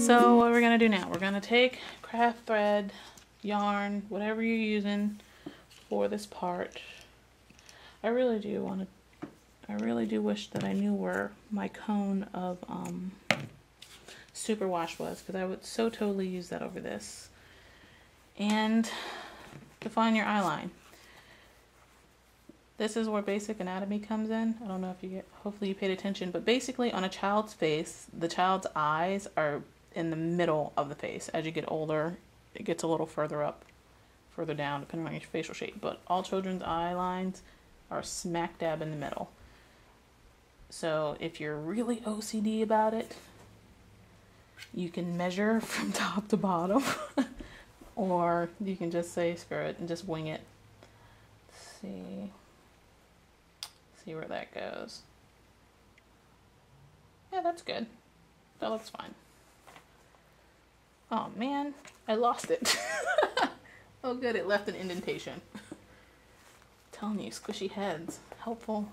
So what we're gonna do now, we're gonna take craft thread, yarn, whatever you're using for this part. I really do wish that I knew where my cone of superwash was, because I would so totally use that over this. And define your eye line. This is where basic anatomy comes in. I don't know if hopefully you paid attention, but basically on a child's face, the child's eyes are in the middle of the face. As you get older, it gets a little further up, further down, depending on your facial shape. But all children's eye lines are smack dab in the middle. So if you're really OCD about it, you can measure from top to bottom. Or you can just say screw it and just wing it. See where that goes. Yeah, that's good. That looks fine. Oh man, I lost it. Oh good, it left an indentation. I'm telling you, squishy heads, helpful.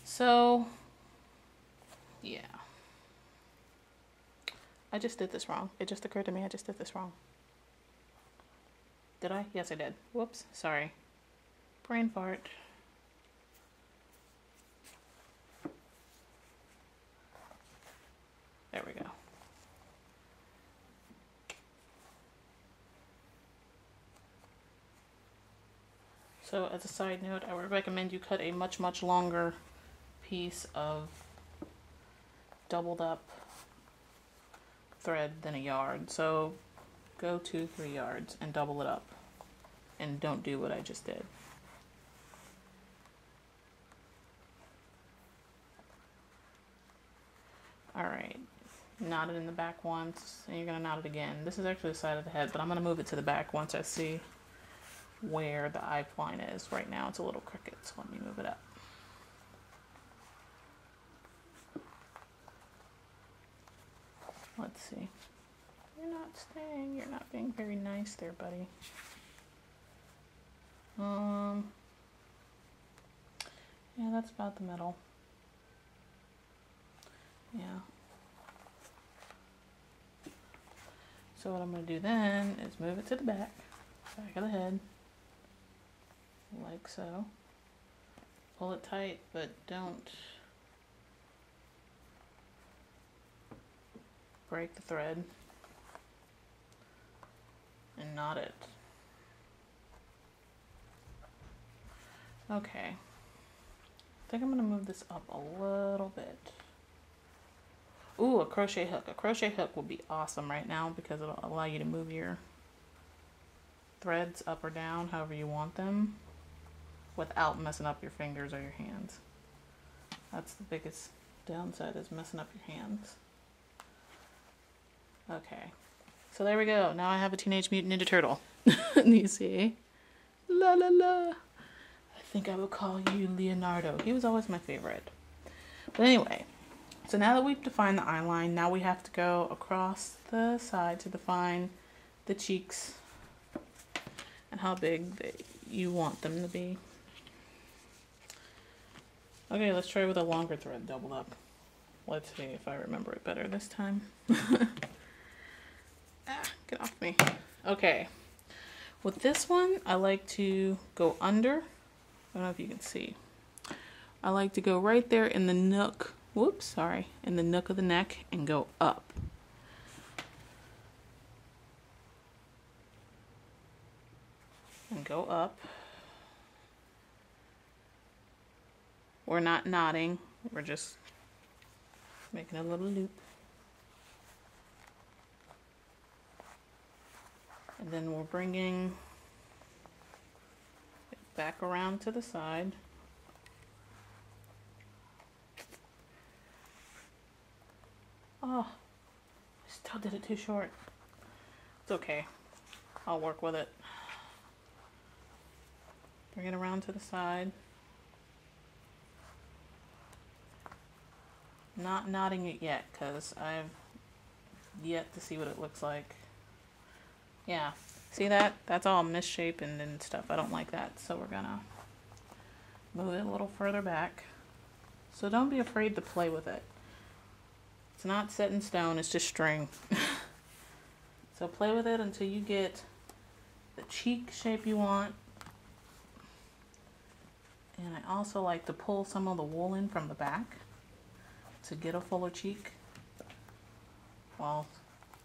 So, yeah. I just did this wrong. It just occurred to me I just did this wrong. Did I? Yes, I did. Whoops, sorry. Brain fart. There we go. So as a side note, I would recommend you cut a much, much longer piece of doubled up thread than a yard. So go 2-3 yards and double it up, and don't do what I just did. Alright, knot it in the back once, and you're going to knot it again. This is actually the side of the head, but I'm going to move it to the back once I see where the eye line is. Right now it's a little crooked, so let me move it up. Let's see. You're not staying. You're not being very nice there, buddy. Yeah, that's about the middle. Yeah. So what I'm going to do then is move it to the back of the head, like so. Pull it tight, but don't break the thread, and knot it. Okay, I think I'm going to move this up a little bit. Ooh, a crochet hook. A crochet hook will be awesome right now because it'll allow you to move your threads up or down however you want them without messing up your fingers or your hands. That's the biggest downside, is messing up your hands. Okay, so there we go. Now I have a Teenage Mutant Ninja Turtle. You see? La la la. I think I will call you Leonardo. He was always my favorite. But anyway, so now that we've defined the eye line, now we have to go across the side to define the cheeks and how big you want them to be. Okay, let's try with a longer thread doubled up. Let's see if I remember it better this time. Get off me. Okay, with this one, I like to go under. I don't know if you can see. I like to go right there in the nook. Whoops, sorry. In the nook of the neck and go up. And go up. We're not knotting. We're just making a little loop. And then we're bringing it back around to the side. Oh, I still did it too short. It's okay. I'll work with it. Bring it around to the side. Not knotting it yet because I've yet to see what it looks like. Yeah, see that? That's all misshapen and stuff. I don't like that. So we're gonna move it a little further back. So don't be afraid to play with it. It's not set in stone, it's just string. So play with it until you get the cheek shape you want. And I also like to pull some of the wool in from the back to get a fuller cheek, while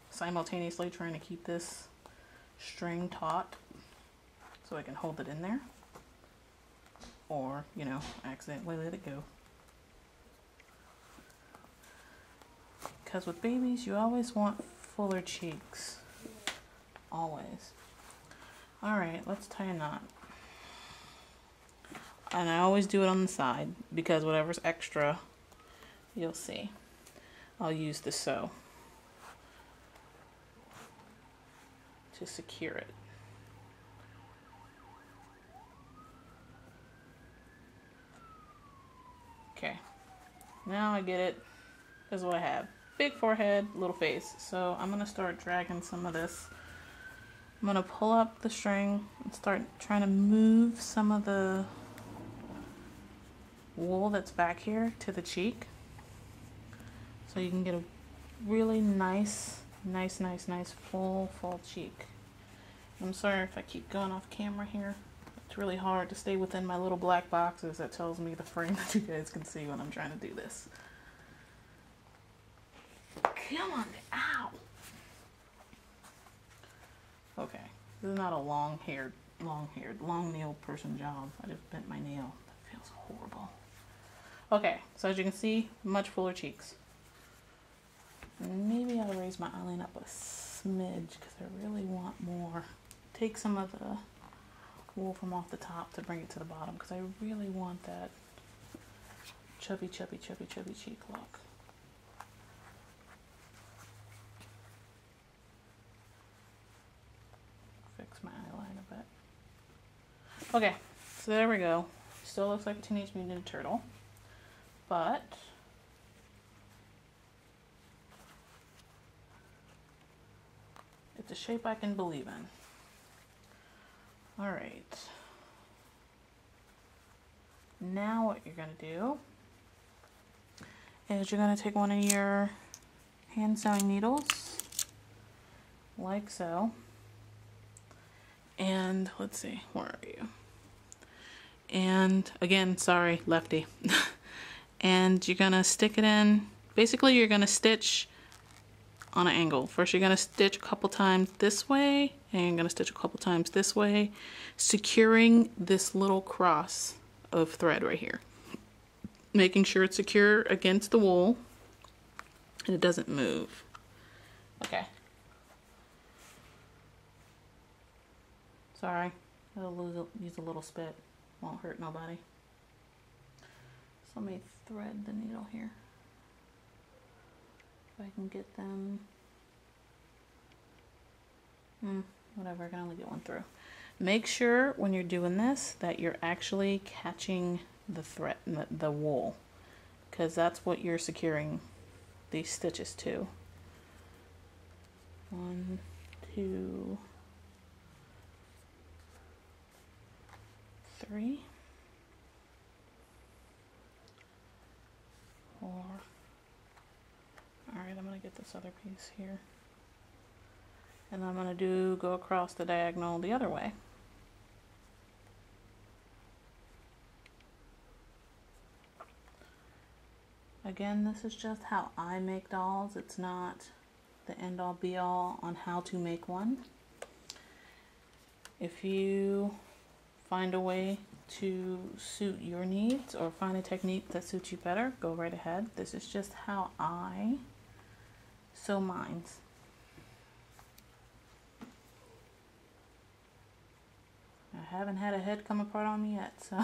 simultaneously trying to keep this string taut so I can hold it in there, or, you know, accidentally let it go. Because with babies, you always want fuller cheeks. Always. Alright, let's tie a knot. And I always do it on the side, because whatever's extra, you'll see. I'll use the sew to secure it. Okay, now I get it. This is what I have. Big forehead, little face. So I'm going to start dragging some of this. I'm going to pull up the string and start trying to move some of the wool that's back here to the cheek, so you can get a really nice full cheek. I'm sorry if I keep going off camera here. It's really hard to stay within my little black boxes that tells me the frame that you guys can see when I'm trying to do this. Come on, ow! Okay, this is not a long-nailed person job. I just bent my nail. That feels horrible. Okay, so as you can see, much fuller cheeks. Maybe I'll raise my eyeline up a smidge because I really want more. Take some of the wool from off the top to bring it to the bottom because I really want that chubby cheek look. Fix my eyeline a bit. Okay, so there we go. Still looks like a Teenage Mutant Ninja Turtle, but it's a shape I can believe in. All right. Now what you're gonna do is you're gonna take one of your hand sewing needles, like so, and let's see, where are you? And again, sorry, lefty. And you're gonna stick it in. Basically, you're gonna stitch on an angle. First, you're gonna stitch a couple times this way, and you're gonna stitch a couple times this way, securing this little cross of thread right here. Making sure it's secure against the wool and it doesn't move. Okay. Sorry, I'll use a little spit. Won't hurt nobody. So let me thread the needle here. If I can get them. Whatever, I can only get one through. Make sure when you're doing this that you're actually catching the thread, the wool, because that's what you're securing these stitches to. 1, 2, 3, 4. All right, I'm gonna get this other piece here, and I'm gonna go across the diagonal the other way. Again, this is just how I make dolls. It's not the end all be all on how to make one. If you find a way to suit your needs or find a technique that suits you better, go right ahead. This is just how I sew mine. I haven't had a head come apart on me yet, so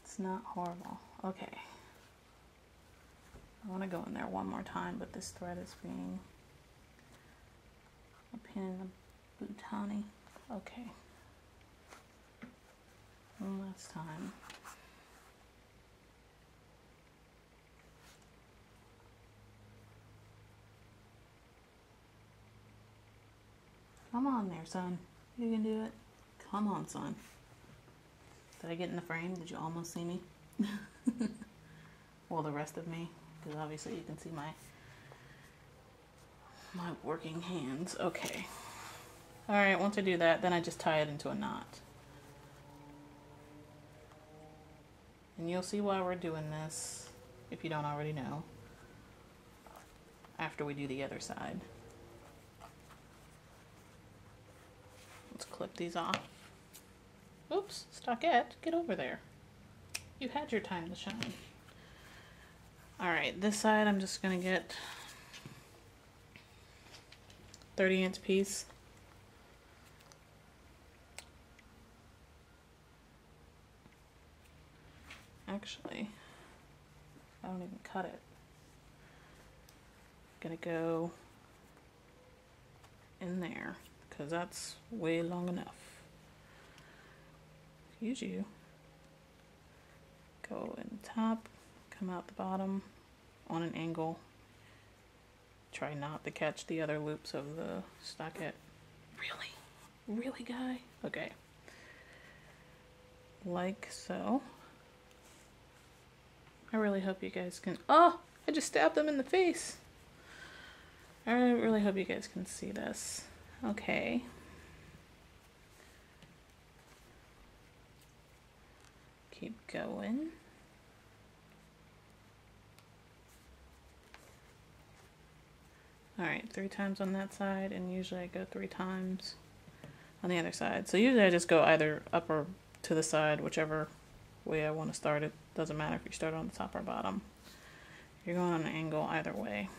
it's not horrible. Okay. I want to go in there one more time, but this thread is being a pain in the bootani. Okay. One last time. Come on there, son. You can do it. Come on, son. Did I get in the frame? Did you almost see me? Well, the rest of me. because obviously you can see my working hands. Okay. All right, once I do that, then I just tie it into a knot. And you'll see why we're doing this, if you don't already know, after we do the other side. Let's clip these off. Oops, Stockette, get over there. You had your time to shine. All right, this side I'm just gonna get 30-inch piece. Actually, I don't even cut it. I'm gonna go in there because that's way long enough. Use you. Go in the top, come out the bottom on an angle. Try not to catch the other loops of the stockette. Really? Really, guy? Okay. Like so. I really hope you guys can... Oh! I just stabbed them in the face! I really hope you guys can see this. Okay. Keep going. Alright, 3 times on that side, and usually I go 3 times on the other side. So usually I just go either up or to the side, whichever way I want to start it. Doesn't matter if you start on the top or bottom. You're going on an angle either way.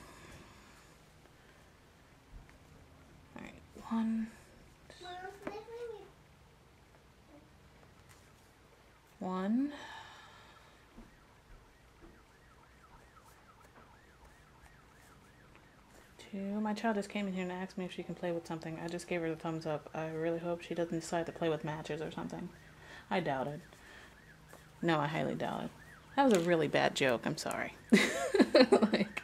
Alright, 1, 1, 2. My child just came in here and asked me if she can play with something. I just gave her the thumbs up. I really hope she doesn't decide to play with matches or something. I doubt it. No, I highly doubt it. That was a really bad joke. I'm sorry. Like,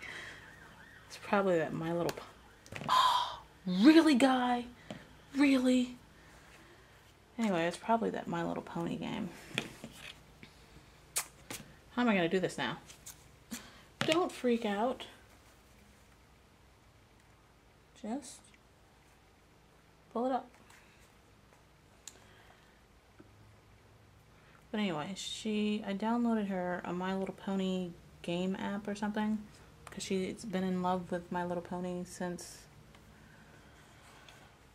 it's probably that My Little... Oh, really, guy? Really? Anyway, it's probably that My Little Pony game. How am I going to do this now? Don't freak out. Just pull it up. But anyway, I downloaded her a My Little Pony game app or something, because she's been in love with My Little Pony since,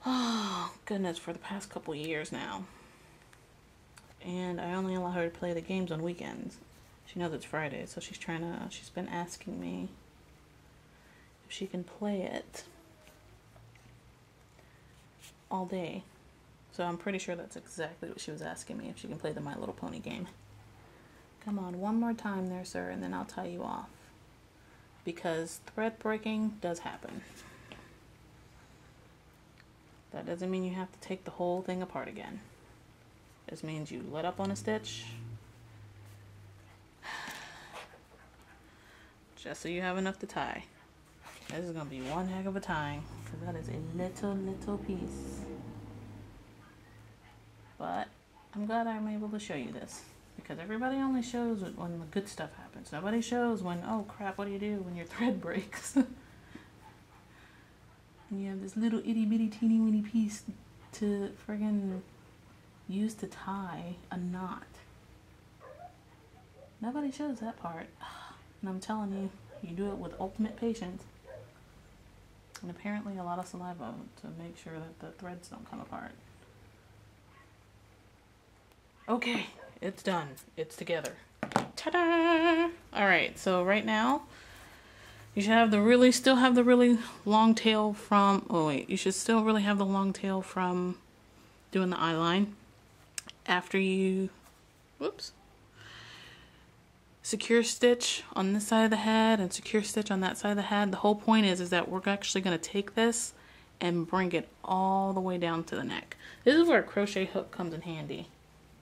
oh goodness, for the past couple years now. And I only allow her to play the games on weekends. She knows it's Friday, so she's been asking me if she can play it all day. So I'm pretty sure that's exactly what she was asking me, if she can play the My Little Pony game. Come on, one more time there, sir, and then I'll tie you off. Because thread breaking does happen. That doesn't mean you have to take the whole thing apart again. It just means you let up on a stitch. Just so you have enough to tie. This is going to be one heck of a tying, because that is a little piece. But I'm glad I'm able to show you this, because everybody only shows it when the good stuff happens. Nobody shows when, oh crap, what do you do when your thread breaks? And you have this little itty bitty teeny weeny piece to friggin' use to tie a knot. Nobody shows that part. And I'm telling you, you do it with ultimate patience. And apparently a lot of saliva to make sure that the threads don't come apart. Okay, it's done. It's together. Ta-da! Alright, so right now, you should have still have the really long tail from, you should still really have the long tail from doing the eye line. After you, secure stitch on this side of the head and secure stitch on that side of the head. The whole point is that we're actually going to take this and bring it all the way down to the neck. This is where a crochet hook comes in handy.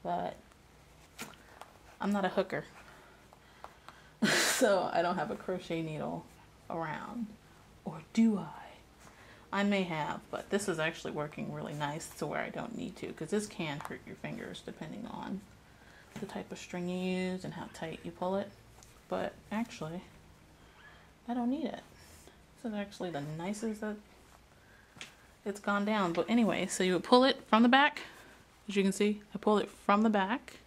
But I'm not a hooker, so I don't have a crochet needle around. Or do I? I may have, but this is actually working really nice to where I don't need to, because this can hurt your fingers depending on the type of string you use and how tight you pull it. But actually, I don't need it. This is actually the nicest that it's gone down. But anyway, so you would pull it from the back. As you can see, I pulled it from the back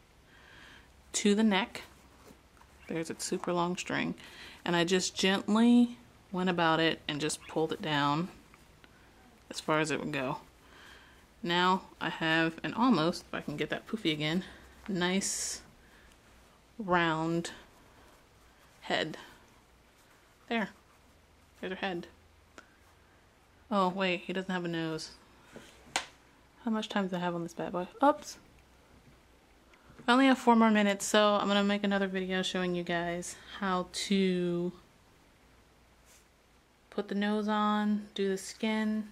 to the neck. There's its super long string. And I just gently went about it and just pulled it down as far as it would go. Now I have an almost, if I can get that poofy again, nice round head. There. There's her head. Oh wait, he doesn't have a nose. How much time do I have on this bad boy? Oops. I only have 4 more minutes, so I'm gonna make another video showing you guys how to put the nose on, do the skin,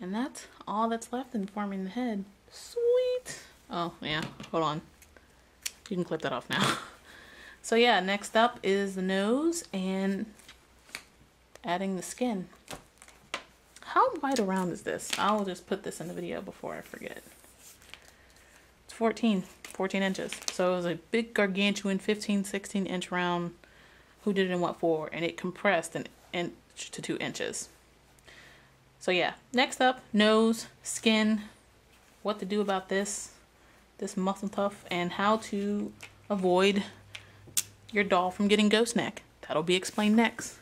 and that's all that's left in forming the head. Sweet. Oh yeah, hold on. You can clip that off now. So yeah, next up is the nose and adding the skin. How wide around is this? I'll just put this in the video before I forget. It's 14 inches. So it was a big gargantuan 15-16 inch round. Who did it and what for? And it compressed an inch to 2 inches. So yeah, next up, nose, skin, what to do about this muscle tough, and how to avoid your doll from getting ghost neck. That'll be explained next.